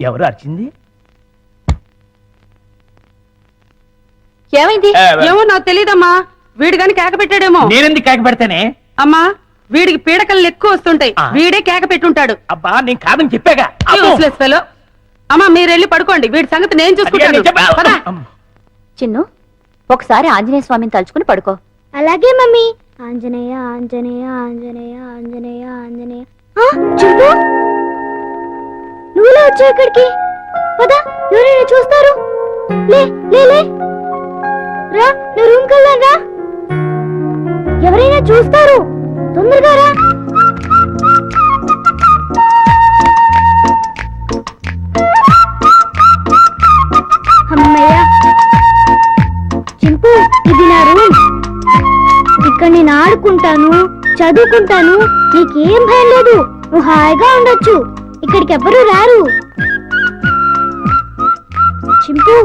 ఎవరు అరిచింది? ఏమైంది? ఏమో నాకు తెలియదమ్మా. వీడు గాని కేక పెట్టాడేమో. నేనెందుకు కేక పెడతానే? అమ్మా, వీడికి పీడకలు ఎక్కువ వస్తుంటాయి. వీడే కేక పెట్టుంటాడు. అబ్బా నేను కాదని చెప్పాగా. అమ్మా మీరు వెళ్ళి పడుకోండి, వీడి సంగతి నేను చూసుకుంటాను. చిన్ను, ఒకసారి ఆంజనేయ స్వామిని తలుచుకుని పడుకో. అలాగే మమ్మీ. ఆంజనేయ ఆంజనేయ ఆంజనేయ ఆంజనేయ ఆంజనేయ. చింపు, నువ్వులా వచ్చావు ఇక్కడికి? పదా, ఎవరైనా చూస్తారు. లే లే లే రా, నువ్వు రూమ్ కెళ్దాం రా. ఎవరైనా చూస్తారు, తొందరగా రా. అమ్మయ్య, చింపు ఇది నా రూమ్. ఇక్కడ నేను ఆడుకుంటాను, చదువుకుంటాను. నీకేం భయం లేదు, నువ్వు హాయిగా ఉండొచ్చు. ఇక్కడికి ఎవ్వరూ రారు. చింపు,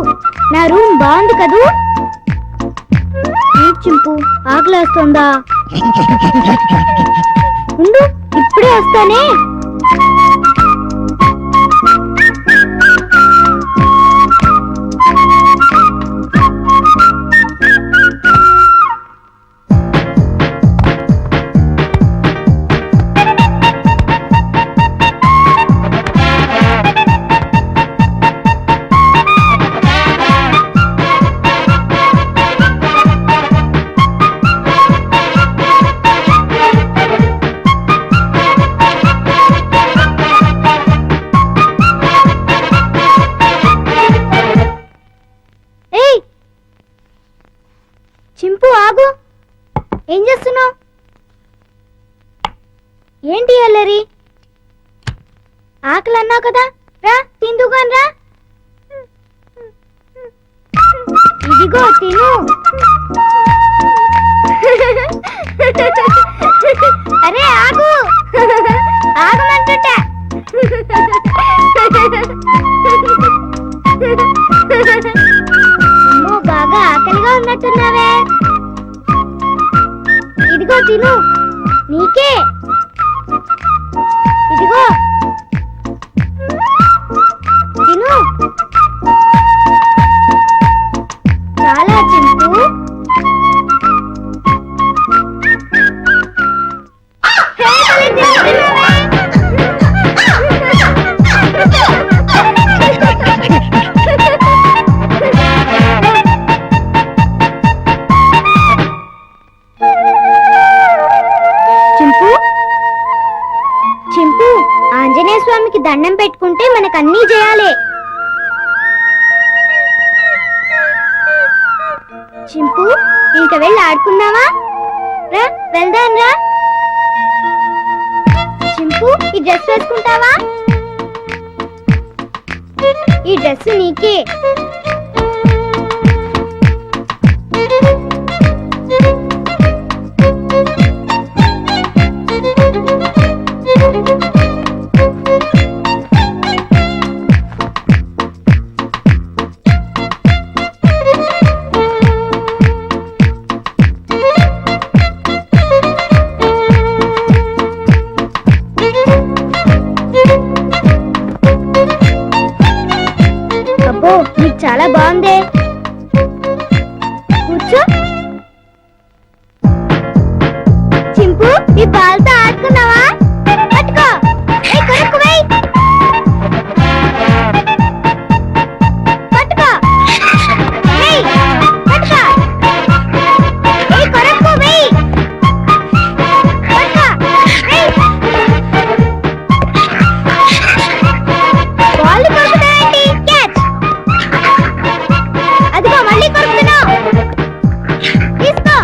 నా రూమ్ బాగుంది కదూ? చింపు, ఆకలేస్తుందా? ఉండు, ఇప్పుడే వస్తానే. చింపు ఆగు, ఏం చేస్తున్నావు? ఏంటి అల్లరి? ఆకలి అన్నావు కదా, రా తిందుగాని రా. ఇదిగో తిను. అరే ఆగు, ఆగమంటుంటా. అమ్మో, బాగా ఆకలిగా ఉన్నట్టున్నావే. ఇదిగో తిను, నీకే. ఇదిగో తిను. చాలా చింపు. చింపు, ఆంజనేయ స్వామికి దండం పెట్టుకుంటే మనకు అన్నీ చేయాలి. చింపు, ఇంక వెళ్ళి ఆడుకుందామా? రా వెళ్దాం రా. చింపు, ఈ డ్రెస్ వేసుకుంటావా? ఈ డ్రెస్ నీకే. అబ్బో, నీకు చాలా బాగుందే. కూర్చో. చింపు, ఈ బాల్తో ఆడుకున్నావా? పట్టుకో. కొరకు వెయ్. పట్టుకో. వెయ్. పట్టుకో. కొరకు వెయ్. పట్టుకో. వెయ్. బాల్ కొరుకుతావేంటి? క్యాచ్. అదిగో మళ్ళీ కొరుకుతున్నావు. తీసుకో.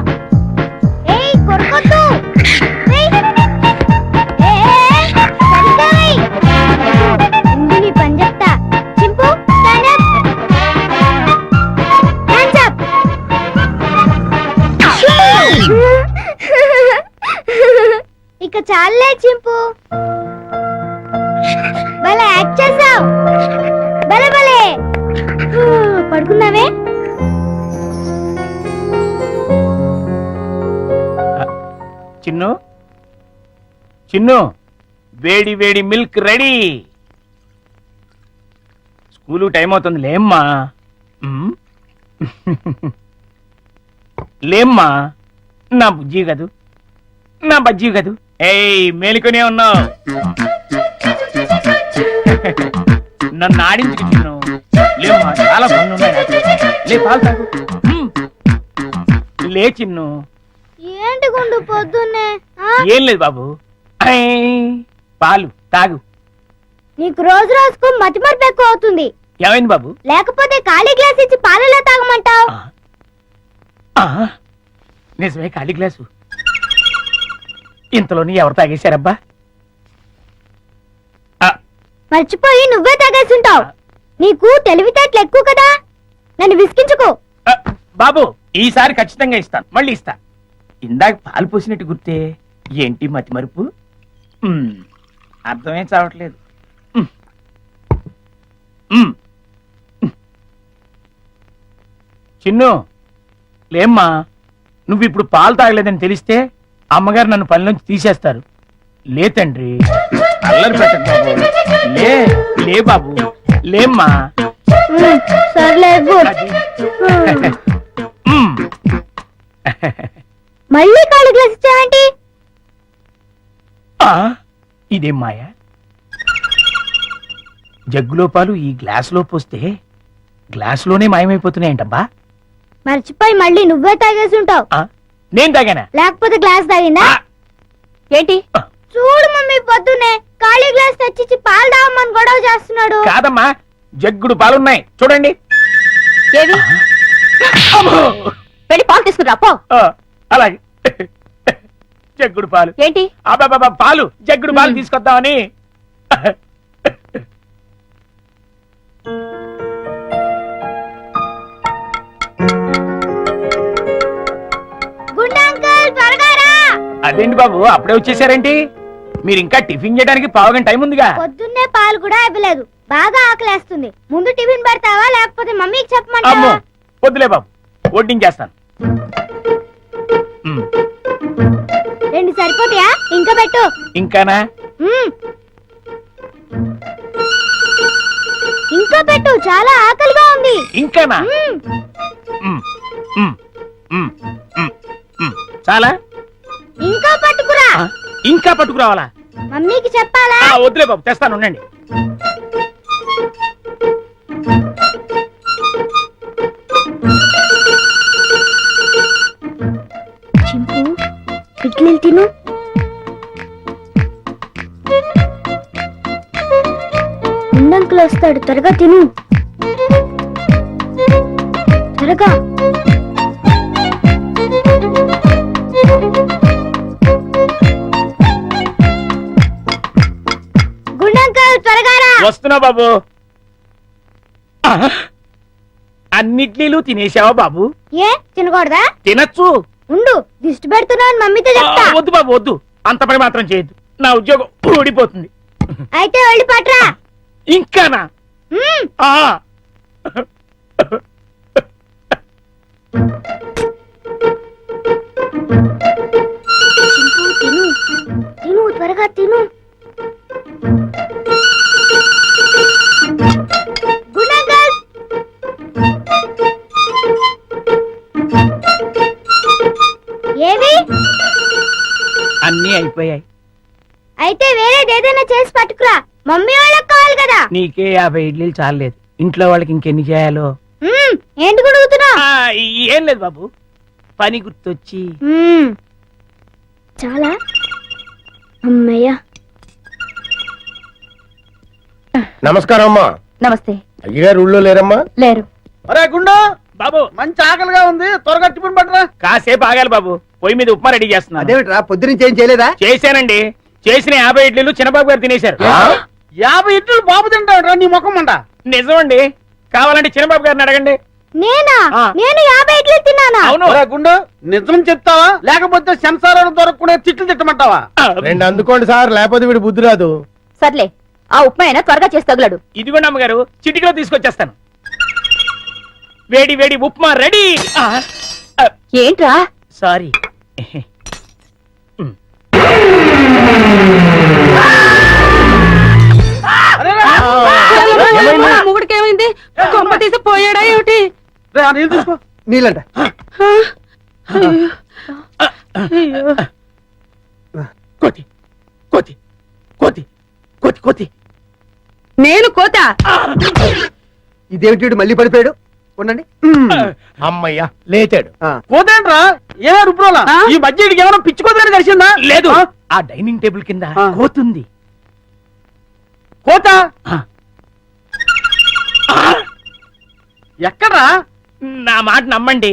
ఏయ్, కొరకొద్దు. వెయ్. సరిగ్గా వెయ్. ఇందు నీ పని చెప్తా. చింపు, స్టాండ్ అప్. Hands up. ఇక చాలే చింపు, భలే యాక్ట్ చేసావు. భలే భలే. పడుకుందామే. చిన్ను చిన్ను వేడి వేడి మిల్క్ రెడీ. స్కూలు టైం అవుతుంది లేమ్మా. ఉమ్. లేమ్మా నా బుజ్జి కదూ, నా బజ్జీ కదూ. ఏయ్ మేలుకొనే ఉన్నావు. నన్ను ఆడించుకు చిన్ను. లేమ్మా చాలా పనులు ఉన్నాయి నాకు. లే పాలు తాగు. ఉమ్. లే చిన్ను. ఏంటి గుండు పొద్దున్నే ఆ? ఏం లేదు బాబు. ఐ, పాలు తాగు. నీకు రోజు రోజుకు మతిమరుపు ఎక్కువ అవుతుంది. ఏమైంది బాబు? లేకపోతే ఖాళీ గ్లాస్ ఇచ్చి పాలలో తాగమంటావు. ఆ, నిజమే ఖాళీ గ్లాసు. ఇంతలోని ఎవరు తాగేశారబ్బా? మర్చిపోయి నువ్వే తాగేసుంటావు. నీకు తెలివితేటలు ఎక్కువ కదా, నన్ను విసిగించుకో. బాబు ఈసారి ఖచ్చితంగా ఇస్తాను, మళ్ళీ ఇస్తా. ఇందాక పాలు పోసినట్టు గుర్తే. ఏంటి మతి మరుపు? అర్థమే చావట్లేదు. ఉమ్. ఉమ్. చిన్ను లేమ్మా, నువ్వు ఇప్పుడు పాలు తాగలేదని తెలిస్తే అమ్మగారు నన్ను పని నుంచి తీసేస్తారు. లే తండ్రి, అల్లరి పెట్టకు బాబు. లే లే బాబు, లేమ్మా. సర్లే అది. ఉమ్. మళ్ళీ ఖాళీ గ్లాస్ ఇచ్చావేంటి? ఆ, ఇదేం మాయా? జగ్గులో పాలు ఈ గ్లాసులో పోస్తే గ్లాసులోనే మాయమైపోతున్నాయంటబ్బా. మర్చిపోయి మళ్ళీ నువ్వే తాగేసుంటావు. ఆ, నేను తాగానా? లేకపోతే గ్లాస్ తాగిందా? ఆ, ఏంటి? చూడు మమ్మీ, పొద్దున్నే ఖాళీ గ్లాస్ తెచ్చిచ్చి పాలు తాగమని గొడవ చేస్తున్నాడు. కాదమ్మా, జగ్గుడు పాలున్నాయి చూడండి. ఏవి? అమ్మో! వెళ్ళి పాలు తీసుకురా పో. ఆ, అలాగే. జగ్గుడు పాలు ఏంటి? అబ్బాబా పాలు, జగ్గుడు పాలు తీసుకొద్దామని. గుండా అంకుల్, త్వరగా రా. అదేంటి బాబు అప్పుడే వచ్చేసారేంటి? మీరు ఇంకా టిఫిన్ చేయడానికి పావుగంట టైం ఉందిగా. పొద్దున్నే పాలు కూడా ఇవ్వలేదు. బాగా ఆకలేస్తుంది. ముందు టిఫిన్ పెడతావా లేకపోతే మమ్మీకి అమ్మో చెప్పమంటావా? వద్దులే బాబు, వడ్డించేస్తాను. ఉమ్, 2 సరిపోతాయా? ఇంకా పెట్టు. ఇంకానా? మ్మ్. ఇంకా పెట్టు, చాలా ఆకలిగా ఉంది. ఇంకానా? మ్మ్. ఉమ్, ఉమ్, ఉమ్, ఉమ్, ఉమ్. చాలా? ఇంకా పట్టుకురా. ఆ, ఇంకా పట్టుకురావాలా? మమ్మీకి చెప్పాలా? ఆ, వద్దులే బాబు, తెస్తాను ఉండండి. చింపు, ఇడ్లీలు తిను. ఉండంకులు వస్తాడు, త్వరగా తిను. త్వరగా. గుండంకల్, త్వరగా రా. వస్తున్నా బాబు. ఆ, అన్నిట్లీలు తినేసావా బాబు? ఏ తినకూడదా? తినచ్చు. ఉండు, దిష్టి పెడుతున్నావు, మమ్మీతో ఆ, చెప్తా. వద్దు బాబు వద్దు, అంత పని మాత్రం చేయొద్దు. నా ఉద్యోగం ఊడిపోతుంది. అయితే వెళ్ళి పట్రా. ఇంకానా? మ్మ్. ఆ. చింపు, తిను తిను, త్వరగా తిను. గుండంకల్, ఏవి? అన్నీ అయిపోయాయి. అయితే వేరేదేదైనా చేసి పట్టుకురా, మమ్మీ వాళ్ళకి కావాలి కదా. నీకే 50 ఇడ్లీలు చాలలేదు, ఇంట్లో వాళ్ళకి ఇంకెన్ని చేయాలో. మ్మ్. ఏంటి గుడుగుతున్నావు? ఆ, ఏం లేదు బాబు, పని గుర్తొచ్చి. చాలా అమ్మయ్యా. నమస్కారం అమ్మా. నమస్తే. అయ్యగారు ఊళ్ళో లేరమ్మా? లేరు. అరే గుండు, బాబు మంచి ఆకలిగా ఉంది, త్వరగా టిఫిన్ పట్టరా. కాసేపు ఆగాలి బాబు, పొయ్యి మీద ఉప్మా రెడీ చేస్తున్నా. అదేమిట్రా పొద్దునుంచి ఏం చేయలేదా? చేశానండి, చేసిన 50 ఇడ్లీలు చిన్నబాబు గారు తినేశారు. 50 ఇడ్లీలు బాబు తింటాడు నీ ముఖం అంట. నిజమండి, కావాలంటే చిన్నబాబు గారిని అడగండి. నేనా? ఆ. నేను 50 ఇడ్లీ తిన్నానా? అవును. అరే గుండు, నిజం చెప్తావా లేకపోతే సెన్సారాలు దొరకకుండా తిట్లు తిట్టమంటావా? ఆ, 2 అందుకోండి సార్, లేకపోతే వీడు బుద్ధి రాదు. సర్లే, ఆ ఉప్మా అయినా త్వరగా చేసి తగులడు. ఇదిగోండి అమ్మగారు, చిటికలో తీసుకొచ్చేస్తాను. వేడి వేడి ఉప్మా రెడీ. ఏంట్రా? సారీ. మొగుడికి ఏమైంది కొంప తీసి పోయాడా ఏమిటి రే, ఆ నీళ్ళు తీసుకో. నీళ్ళంట కోతి కోతి కోతి కోతి కోతి నేను కోత ఇదేమిటి మళ్ళీ పడిపోయాడు ఉండండి అమ్మయ్యా లేచాడు పోతేంట్రా ఏ రుబ్రోలా ఆ? ఈ మధ్య వీడికి ఏమైనా పిచ్చుకోదని కలిసిందా లేదు ఆ? ఆ డైనింగ్ టేబుల్ కింద ఆ. కోతుంది కోత ఆ. ఎక్కడ్రా నా మాట నమ్మండి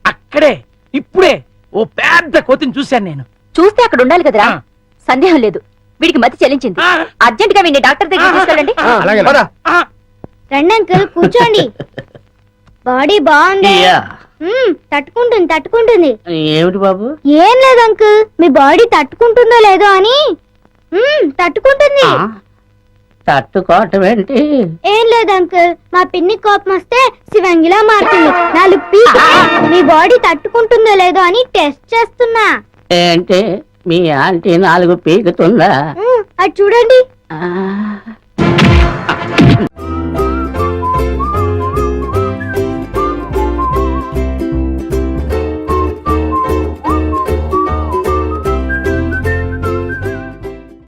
అక్కడే ఇప్పుడే ఓ పెద్ద కోతిని చూశాను నేను చూస్తే అక్కడ ఉండాలి కదరా ఆ. సందేహం లేదు వీడికి మతి చెల్లించింది ఆ. అర్జెంట్ గా వీడిని డాక్టర్ దగ్గర తీసుకెళ్ళండి అలాగే ఆ, రండి అంకుల్ కూర్చోండి బాడీ బాగుంది తట్టుకుంటుంది తట్టుకుంటుంది ఏమిటి బాబు ఏం లేదు అంకుల్ మీ బాడీ తట్టుకుంటుందో లేదో అని తట్టుకుంటుంది తట్టుకోవటం ఏంటి ఏం లేదు అంకుల్ మా పిన్ని కోపం వస్తే శివంగిలా మారుతుంది 4 పీకి మీ బాడీ తట్టుకుంటుందో లేదో అని టెస్ట్ చేస్తున్నా ఏంటి మీ ఆంటీ 4 పీకుతుందా అది చూడండి